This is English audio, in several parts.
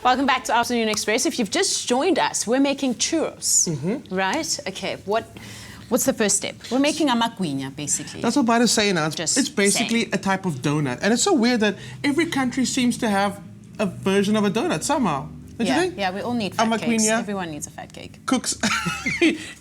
Welcome back to Afternoon Express. If you've just joined us, we're making churros, right? Okay, what's the first step? We're making a macuinha, basically. That's what Bart is saying now. Just it's basically a type of donut. And it's so weird that every country seems to have a version of a donut somehow. Don't you think? Yeah, we all need fat cakes. Everyone needs a fat cake. Cooks.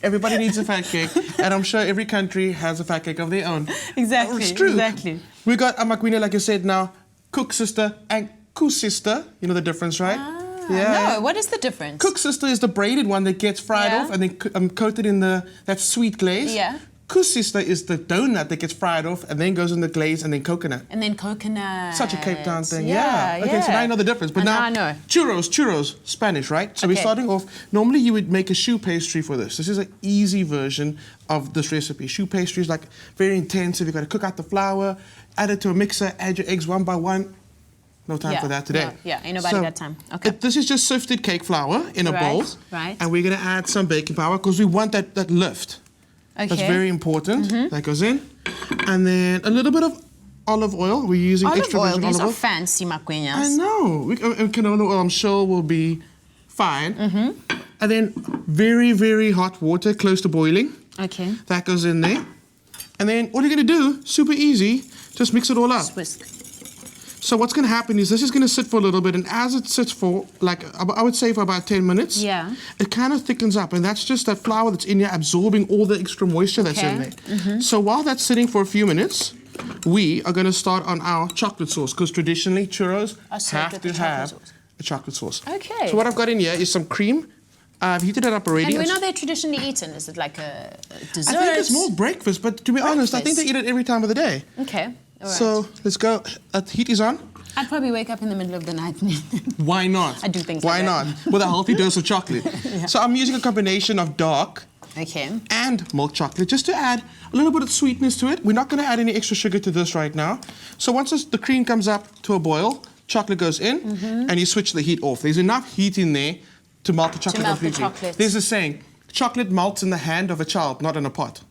Everybody needs a fat cake. And I'm sure every country has a fat cake of their own. Exactly. It's true. Exactly. We got a macuinha, like you said now, cook sister and coup sister. You know the difference, right? No, what is the difference? Cook sister is the braided one that gets fried off and then coated in that sweet glaze. Yeah. Coup sister is the donut that gets fried off and then goes in the glaze and then coconut. And then coconut. Such a Cape Town thing. Yeah. Okay, so now I know the difference. But now I know. Churros, Spanish, right? So we're starting off, normally you would make a choux pastry for this. This is an easy version of this recipe. Choux pastry is like very intensive. You've got to cook out the flour, add it to a mixer, add your eggs one by one. No time for that today. No, ain't nobody got time. Okay. This is just sifted cake flour in a bowl. Right. And we're going to add some baking powder because we want that lift. Okay. That's very important. That goes in. And then a little bit of olive oil. We're using extra virgin olive oil. These are fancy macuinhas. I know. And canola oil, I'm sure, will be fine. And then very, very hot water, close to boiling. Okay. That goes in there. And then all you're going to do, super easy, just mix it all up. Whisk. So what's going to happen is this is going to sit for a little bit, and as it sits for, like, I would say for about 10 minutes, it kind of thickens up, and that's just that flour that's in here absorbing all the extra moisture that's in there. So while that's sitting for a few minutes, we are going to start on our chocolate sauce, because traditionally churros have to have a chocolate sauce. Okay. So what I've got in here is some cream. I've heated it up already. And when are they traditionally eaten? Is it like a dessert? I think it's more breakfast, but to be honest, I think they eat it every time of the day. Okay. All right. So let's go. Heat is on. I'd probably wake up in the middle of the night. Why not? I do things Why like not? that. With a healthy dose of chocolate. So I'm using a combination of dark and milk chocolate just to add a little bit of sweetness to it. We're not going to add any extra sugar to this right now. So once the cream comes up to a boil, chocolate goes in and you switch the heat off. There's enough heat in there to melt the chocolate completely. There's a saying, chocolate melts in the hand of a child, not in a pot.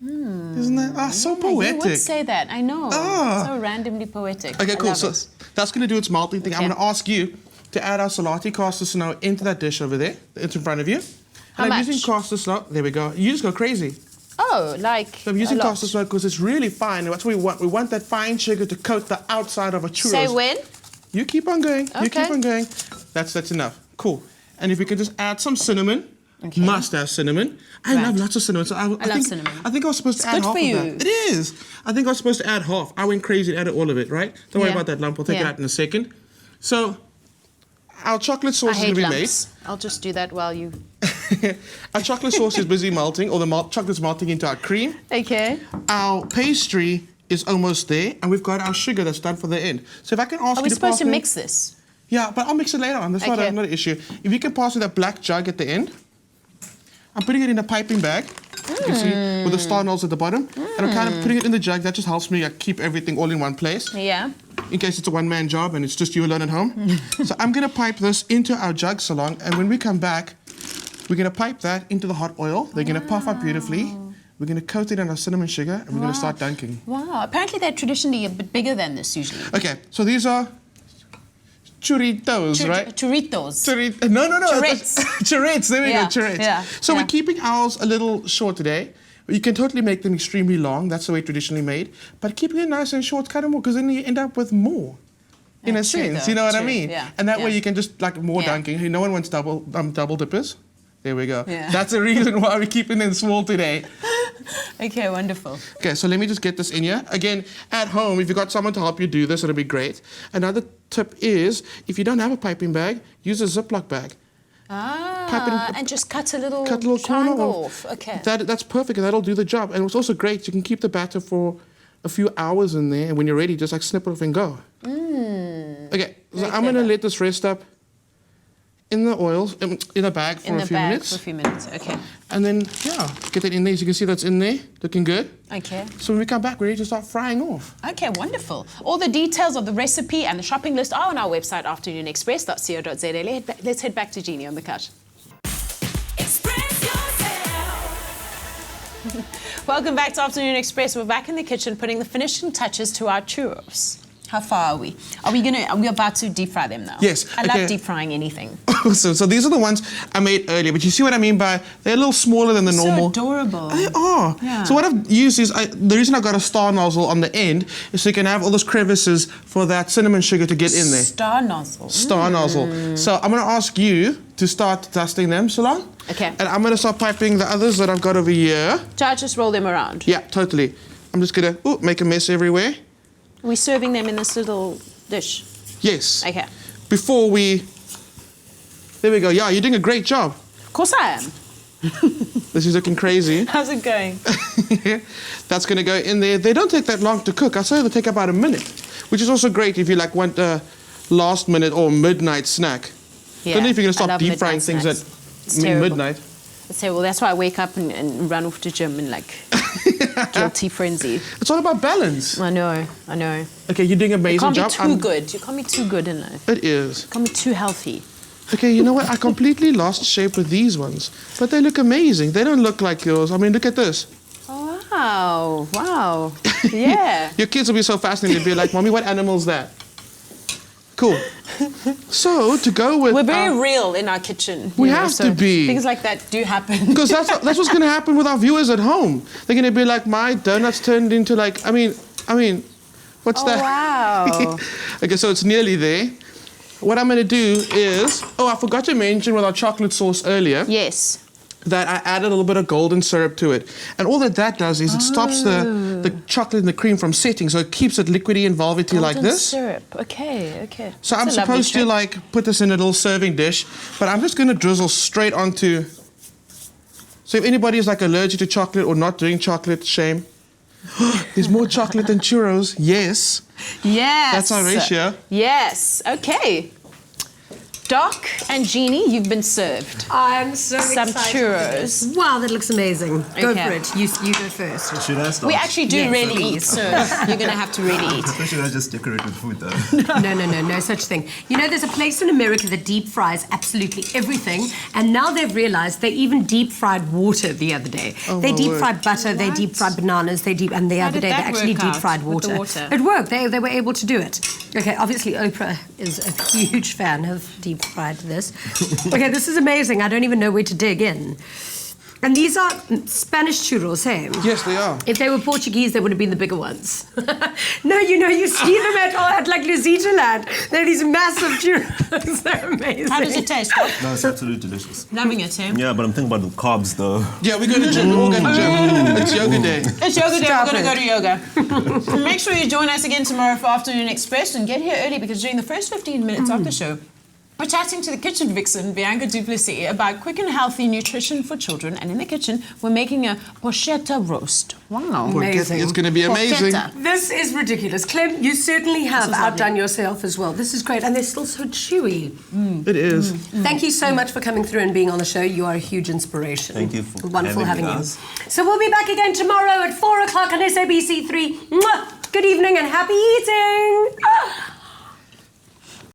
Isn't that so poetic? You would say that, I know. So randomly poetic. Okay, cool. So that's going to do its melting thing. I'm going to ask you to add our salati caster snow into that dish over there. It's in front of you. How much? I'm using caster snow. There we go. You just go crazy. Oh, like so I'm using caster snow because it's really fine. That's what we want. We want that fine sugar to coat the outside of a churros. Say when? You keep on going. Okay. You keep on going. That's enough. Cool. And if we could just add some cinnamon. Must have cinnamon. I love lots of cinnamon. So I love cinnamon. I think I was supposed to add half of that. It is. I think I was supposed to add half. I went crazy and added all of it, right? Don't worry about that lump. We'll take it out in a second. So our chocolate sauce is going to be made. I'll just do that while you... Our chocolate sauce is busy melting, or the chocolate's melting into our cream. Okay. Our pastry is almost there, and we've got our sugar that's done for the end. So if I can ask you to pass me... Are we supposed to mix this? Yeah, but I'll mix it later on. That's not an issue. If you can pass me that black jug at the end. I'm putting it in a piping bag, you can see, with the star nose at the bottom. And I'm kind of putting it in the jug. That just helps me keep everything all in one place. Yeah. In case it's a one-man job and it's just you alone at home. So I'm going to pipe this into our jug salon. And when we come back, we're going to pipe that into the hot oil. They're going to puff up beautifully. We're going to coat it in our cinnamon sugar. And we're going to start dunking. Wow. Apparently they're traditionally a bit bigger than this usually. Okay. So these are... churritos, right? Churritos. No. Churrets. Churrets, there we go, churrets. Yeah. So we're keeping ours a little short today. You can totally make them extremely long. That's the way traditionally made. But keeping it nice and short, kind of more, because then you end up with more. In a sense, you know what I mean? Yeah. And that way you can just, more dunking. No one wants double dippers. There we go. Yeah. That's the reason why we're keeping them small today. Okay, wonderful. Okay, so let me just get this in here. Again, at home, if you've got someone to help you do this, it'll be great. Another tip is, if you don't have a piping bag, use a Ziploc bag. And just cut a little corner off. Okay. That's perfect, and that'll do the job. And it's also great, you can keep the batter for a few hours in there, and when you're ready, just snip it off and go. Okay, so I'm going to let this rest up in the oil, in a bag for a few minutes. Okay. And then, get that in there. As you can see, that's in there, looking good. Okay. So when we come back, we're ready to start frying off. Okay, wonderful. All the details of the recipe and the shopping list are on our website, afternoonexpress.co.za. Let's head back to Jeannie on the couch. Express yourself. Welcome back to Afternoon Express. We're back in the kitchen putting the finishing touches to our churros. How far are we? Are we about to deep fry them now? Yes. I love deep frying anything. So these are the ones I made earlier, but you see what I mean by they're a little smaller than the normal. So adorable. They are. Yeah. So what I've used is, the reason I got a star nozzle on the end is so you can have all those crevices for that cinnamon sugar to get in there. Star nozzle. Star nozzle. So I'm going to ask you to start dusting them, Solange. Okay. And I'm going to start piping the others that I've got over here. So I just roll them around? Yeah, totally. I'm just going to make a mess everywhere. Are we serving them in this little dish? Yes. Okay. Before we... There we go. Yeah, you're doing a great job. Of course I am. This is looking crazy. How's it going? That's going to go in there. They don't take that long to cook. I say they take about a minute, which is also great if you want a last minute or midnight snack. Yeah, Don't know if you're going to I stop love deep frying midnight things snacks. at midnight. Well, that's why I wake up and run off to gym in guilty frenzy. It's all about balance. I know. Okay, you're doing an amazing job. You can't be too good. You can't be too good in life. It is. You can't be too healthy. Okay, you know what? I completely lost shape with these ones, but they look amazing. They don't look like yours. I mean, look at this. Oh, wow. Yeah. Your kids will be so fascinated. They'll be like, Mommy, what animal is that? Cool. So, to go with... We're very real in our kitchen. We have to be. Things like that do happen. Because that's what's going to happen with our viewers at home. They're going to be like, my donuts turned into I mean, what's that? Wow. Okay, so it's nearly there. What I'm going to do is... Oh, I forgot to mention with our chocolate sauce earlier. Yes. That I added a little bit of golden syrup to it. And all that does is it stops the chocolate and the cream from setting, so it keeps it liquidy and velvety like this. Golden syrup. Okay. So I'm supposed to put this in a little serving dish, but I'm just going to drizzle straight onto... So if anybody is allergic to chocolate or not doing chocolate, shame. There's more chocolate than churros. Yes. Yes. That's our ratio. Yes. Okay. Doc and Jeannie, you've been served. I'm so Some excited. churros. Wow, that looks amazing. Go Okay. for it. You go first. Should I start? We actually do Yes, really please. eat, so you're going to have to really eat. Should I just decorate with food though? No such thing. You know, there's a place in America that deep fries absolutely everything, and now they've realized they even deep fried water the other day. Oh, they my deep word. fried butter, they deep fried bananas, and the How other did day they that actually work deep out fried with the water. water? It worked. They were able to do it. Okay, obviously Oprah is a huge fan of deep fried this. Okay, this is amazing. I don't even know where to dig in. And these are Spanish churros, hey? Yes, they are. If they were Portuguese, they would have been the bigger ones. No, you see them at Lusita Land. They're these massive churros. They're amazing. How does it taste? No, it's absolutely delicious. Loving it, Sam. Yeah, but I'm thinking about the carbs though. Yeah, we're going to gym. We're all going to gym. It's yoga day. It's yoga day. Stop We're going to it. go to yoga. Make sure you join us again tomorrow for Afternoon Express and get here early because during the first 15 minutes of the show, we're chatting to the kitchen vixen, Bianca Duplessis, about quick and healthy nutrition for children. And in the kitchen, we're making a porchetta roast. Wow. Amazing. It's going to be amazing. Porchetta. This is ridiculous. Clem, you certainly have is outdone lovely. yourself as well. This is great. And they're still so chewy. It is. Thank you so much for coming through and being on the show. You are a huge inspiration. Thank you for Wonderful having having me, you. guys. So we'll be back again tomorrow at 4 o'clock on SABC3. Mwah! Good evening and happy eating.